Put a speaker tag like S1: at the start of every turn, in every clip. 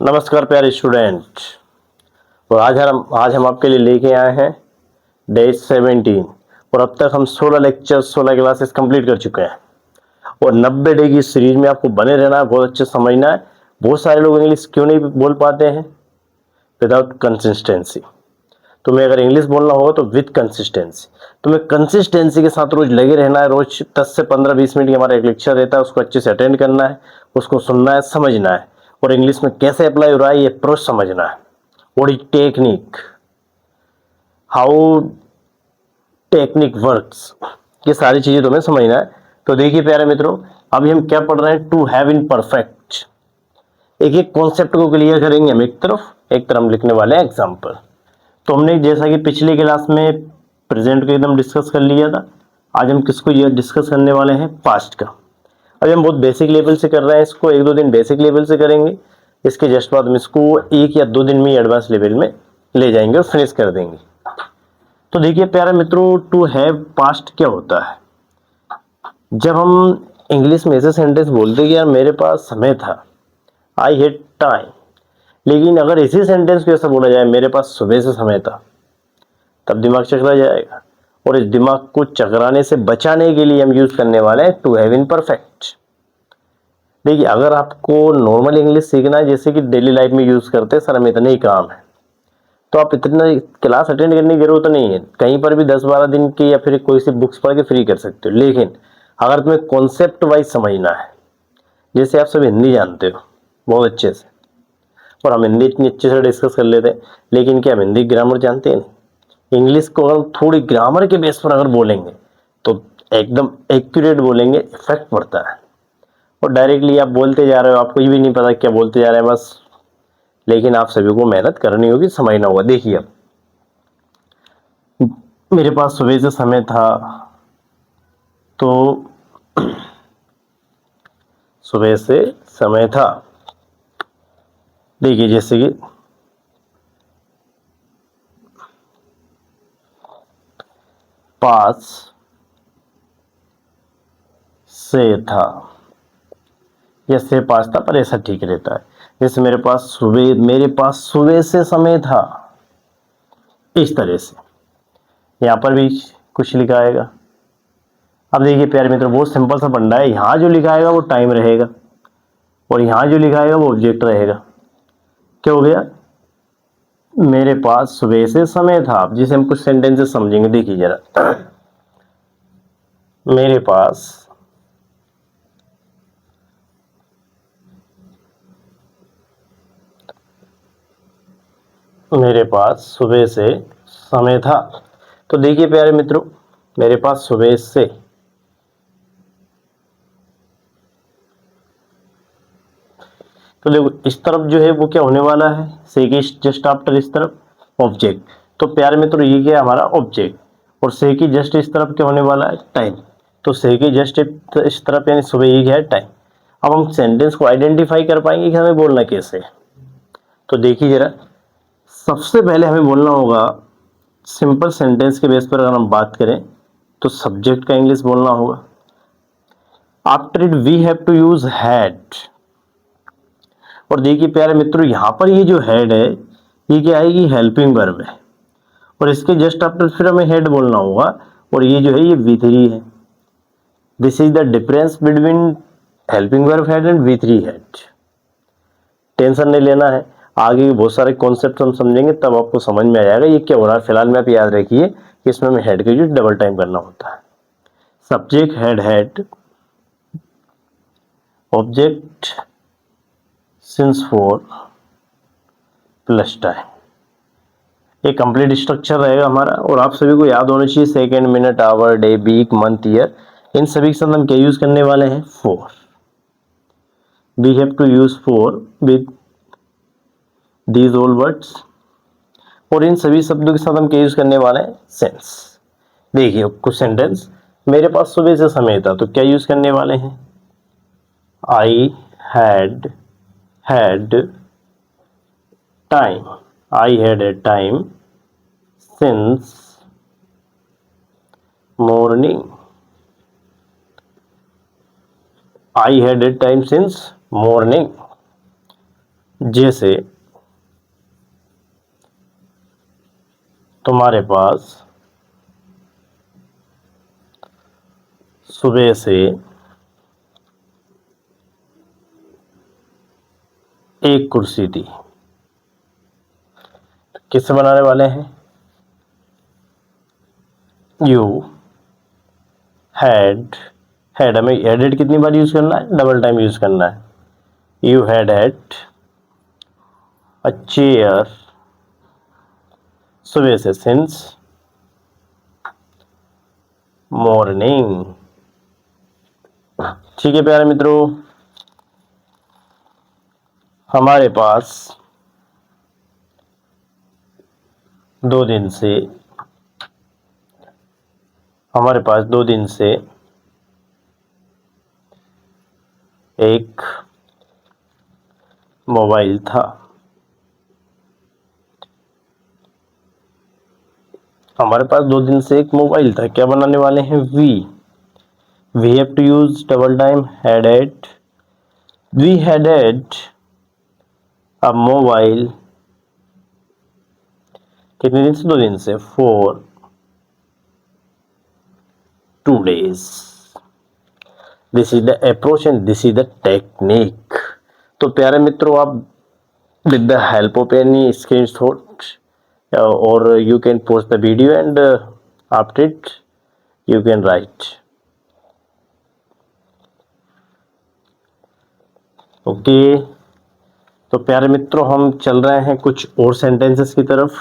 S1: नमस्कार प्यारे स्टूडेंट। और आज हम आपके लिए लेके आए हैं डे 17। और अब तक हम 16 लेक्चर 16 क्लासेस कंप्लीट कर चुके हैं। और 90 डे की सीरीज में आपको बने रहना है, बहुत अच्छे समझना है। बहुत सारे लोग इंग्लिश क्यों नहीं बोल पाते हैं? Without consistency. तुम्हें अगर इंग्लिश बोलना होगा तो विद कंसिस्टेंसी। तुम्हें कंसिस्टेंसी के साथ रोज लगे रहना है। रोज 10 से 15-20 मिनट की हमारा एक लेक्चर रहता है, उसको अच्छे से अटेंड करना है, उसको सुनना है, समझना है और इंग्लिश में कैसे अप्लाई हो रहा है ये अप्रोच समझना है। What is technique, how technique works, ये सारी चीजें तुम्हें समझना है। तो देखिए प्यारे मित्रों, अभी हम क्या पढ़ रहे हैं? To have in perfect. एक एक कॉन्सेप्ट को क्लियर करेंगे हम एक तरफ हम लिखने वाले हैं एग्जाम्पल। तो हमने जैसा कि पिछली क्लास में प्रेजेंट को एकदम डिस्कस कर लिया था, आज हम किसको ये डिस्कस करने वाले हैं? पास्ट का। अभी हम बहुत बेसिक लेवल से कर रहे हैं इसको, 1-2 दिन बेसिक लेवल से करेंगे। इसके जस्ट बाद हम इसको 1 या 2 दिन में एडवांस लेवल में ले जाएंगे और फिनिश कर देंगे। तो देखिए प्यारे मित्रों, टू हैव पास्ट क्या होता है? जब हम इंग्लिश में ऐसे सेंटेंस बोलते हैं कि यार मेरे पास समय था, आई हैड टाइम, लेकिन अगर इसी सेंटेंस को ऐसा बोला जाए मेरे पास सुबह से समय था, तब दिमाग चकरा जाएगा। और इस दिमाग को चकराने से बचाने के लिए हम यूज करने वाले हैं टू हैव इन परफेक्ट। देखिए, अगर आपको नॉर्मल इंग्लिश सीखना है, जैसे कि डेली लाइफ में यूज करते हैं, सर हमें इतना ही काम है, तो आप इतना क्लास अटेंड करने की जरूरत नहीं है। कहीं पर भी 10-12 दिन की या फिर कोई सी बुक्स पढ़ के फ्री कर सकते हो। लेकिन अगर तुम्हें कॉन्सेप्ट वाइज समझना है, जैसे आप सब हिंदी जानते हो बहुत अच्छे से, और हम हिंदी इतनी अच्छे से डिस्कस कर लेते हैं, लेकिन क्या हम हिंदी ग्रामर जानते हैं? नहीं। इंग्लिश को अगर थोड़ी ग्रामर के बेस पर अगर बोलेंगे तो एकदम एक्यूरेट बोलेंगे, इफेक्ट पड़ता है। और डायरेक्टली आप बोलते जा रहे हो, आपको ये भी नहीं पता क्या बोलते जा रहे हैं बस। लेकिन आप सभी को मेहनत करनी होगी, समझना होगा। देखिए, अब मेरे पास सुबह से समय था, तो सुबह से समय था। देखिए, जैसे कि पास से था, या से पास था, पर ऐसा ठीक रहता है। जैसे मेरे पास सुबह से समय था, इस तरह से यहां पर भी कुछ लिखा आएगा। अब देखिए प्यारे मित्रों, बहुत सिंपल सा फंडा है। यहां जो लिखा आएगा वो टाइम रहेगा, और यहां जो लिखा आएगा वो ऑब्जेक्ट रहेगा। क्या हो गया? मेरे पास सुबह से समय था। अब जिसे हम कुछ सेंटेंसेस समझेंगे, देखिए जरा। मेरे पास सुबह से समय था। तो देखिए प्यारे मित्रों, मेरे पास सुबह से, तो देखो इस तरफ जो है वो क्या होने वाला है? से की जस्ट आफ्टर इस तरफ ऑब्जेक्ट। तो प्यारे मित्रों, ये क्या है? हमारा ऑब्जेक्ट। और से की जस्ट इस तरफ क्या होने वाला है? टाइम। तो से की जस्ट इस तरफ यानी सुबह, ये क्या है? टाइम। अब हम सेंटेंस को आइडेंटिफाई कर पाएंगे कि हमें बोलना कैसे है। तो देखिए जरा, सबसे पहले हमें बोलना होगा, सिंपल सेंटेंस के बेस पर अगर हम बात करें तो सब्जेक्ट का इंग्लिश बोलना होगा। After it we have to use had. और देखिए प्यारे मित्रों, यहां पर ये जो हेड है, ये क्या है? ये हेल्पिंग वर्ब है। और इसके जस्ट आफ्टर फिर हमें हेड बोलना होगा, और ये जो है ये V3 है। This is the difference between helping verb head and V3 head. Tension नहीं लेना है, आगे बहुत सारे कॉन्सेप्ट हम समझेंगे तब आपको समझ में आ जाएगा ये क्या हो रहा है। फिलहाल में आप याद रखिए कि इसमें हमें हेड के यूज डबल टाइम करना होता है। Subject head head, object since for plus time. एक कंप्लीट स्ट्रक्चर रहेगा हमारा, और आप सभी को याद होना चाहिए second, minute, hour, day, week, month, year, इन सभी के साथ हम क्या यूज करने वाले हैं? For. We have to use for with these all words. और इन सभी शब्दों के साथ हम क्या यूज करने वाले हैं? सिंस। देखिए कुछ सेंटेंस, मेरे पास सुबह से समय था, तो क्या यूज करने वाले हैं? I had time. I had a time since morning. I had a time since morning. जैसे तुम्हारे पास सुबह से एक कुर्सी थी, किससे बनाने वाले हैं? यू हैड, हैड हमें एडेड कितनी बार यूज करना है? डबल टाइम यूज करना है। यू हैड अ चेयर सुबह से, सिंस मॉर्निंग। ठीक है प्यारे मित्रों, हमारे पास 2 दिन से एक मोबाइल था। हमारे पास 2 दिन से एक मोबाइल था, क्या बनाने वाले हैं? We have to use double time had ate. We had ate a mobile, कितने दिन से? 2 दिन से, for 2 days। This is the approach and this is the technique. तो प्यारे मित्रों, आप with the help of any screenshot or you can post the video and after it you can write। Okay, तो प्यारे मित्रों, हम चल रहे हैं कुछ और सेंटेंसेस की तरफ,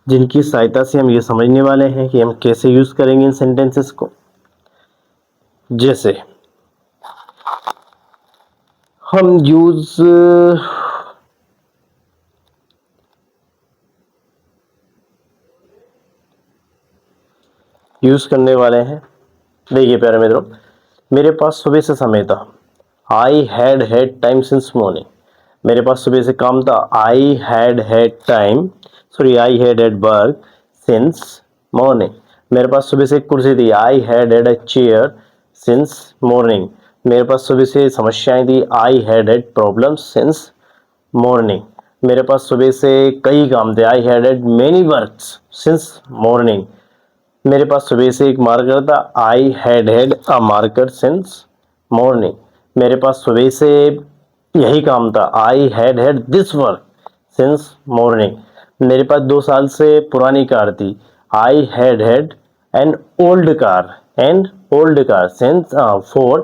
S1: जिनकी सहायता से हम ये समझने वाले हैं कि हम कैसे यूज करेंगे इन सेंटेंसेस को। जैसे हम यूज करने वाले हैं। देखिए प्यारे मित्रों, मेरे पास सुबह से समय था। I had time since morning. मेरे पास सुबह से काम था। I had time, sorry, I had work since morning. मेरे पास सुबह से एक कुर्सी थी। I had a chair since morning. मेरे पास सुबह से समस्याएं थी। I had problems since morning. मेरे पास सुबह से कई काम थे। I had many works since morning. मेरे पास सुबह से एक मार्कर था। I had a marker since morning. मेरे पास सुबह से यही काम था। I had this work since morning. मेरे पास 2 साल से पुरानी कार थी। I had an old car since for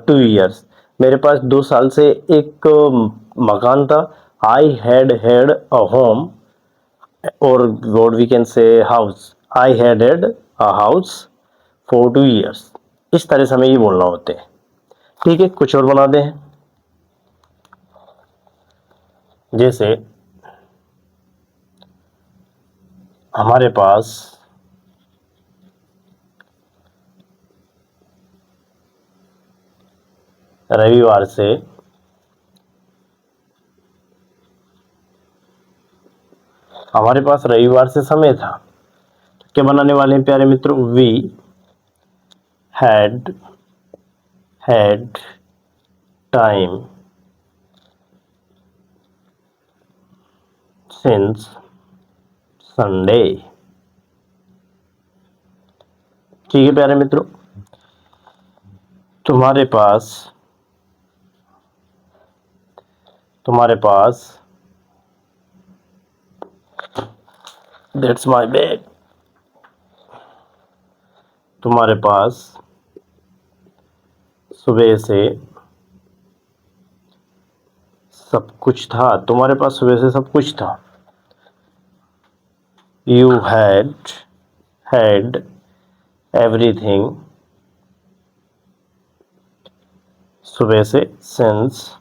S1: 2 years। मेरे पास 2 साल से एक मकान था। I had a home or what we can say house। I had a house for 2 years। इस तरह से हमें ये बोलना होते हैं। ठीक है, कुछ और बना दें। जैसे हमारे पास रविवार से समय था। क्या बनाने वाले हैं प्यारे मित्रों? We had time since Sunday. ठीक है प्यारे मित्रों, तुम्हारे पास दैट्स माय बैग। तुम्हारे पास सुबह से सब कुछ था। तुम्हारे पास सुबह से सब कुछ था। यू हैड एवरीथिंग सुबह से सिंस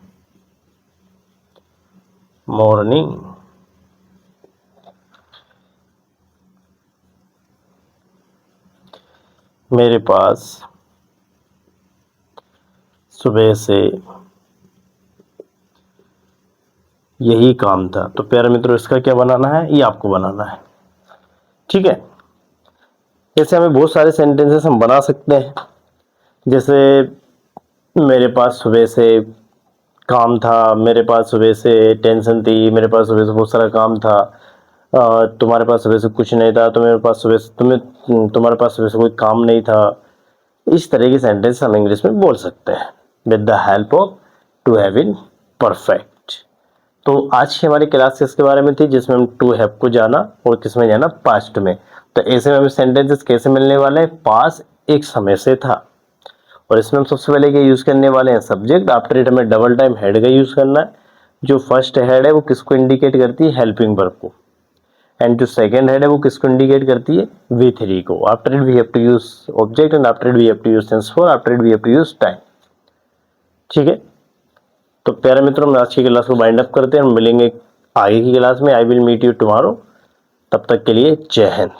S1: मॉर्निंग। मेरे पास सुबह से यही काम था। तो प्यारे मित्रों, इसका क्या बनाना है? ये आपको बनाना है। ठीक है, ऐसे हमें बहुत सारे सेंटेंसेस हम बना सकते हैं। जैसे मेरे पास सुबह से काम था, मेरे पास सुबह से टेंशन थी, मेरे पास सुबह से बहुत सारा काम था, तुम्हारे पास सुबह से कुछ नहीं था, तुम्हारे पास सुबह से तुम्हारे पास सुबह से कोई काम नहीं था। इस तरह के सेंटेंस हम इंग्लिश में बोल सकते हैं with the help of to have in perfect. तो आज की हमारी क्लास इसके बारे में थी, जिसमें हम टू हैव को जाना और किसमें जाना, पास्ट में। तो ऐसे में हमें सेंटेंसेस कैसे मिलने वाले हैं, पास एक समय से था, और इसमें हम सबसे पहले क्या यूज करने वाले हैं, सब्जेक्ट। आफ्टर इट हमें डबल टाइम हेड का यूज करना है। जो फर्स्ट हेड है वो किसको इंडिकेट करती है, हेल्पिंग वर्ब को, एंड जो सेकंड हेड है वो किसको इंडिकेट करती है, V3 को। After it we have to use object, and after it we have to use tense for, after it we have to use time. ठीक है, तो प्यारे मित्रों, हम आज की क्लास को बाइंड अप करते हैं, हम मिलेंगे आगे की क्लास में। I will meet you tomorrow. तब तक के लिए जय हिंद।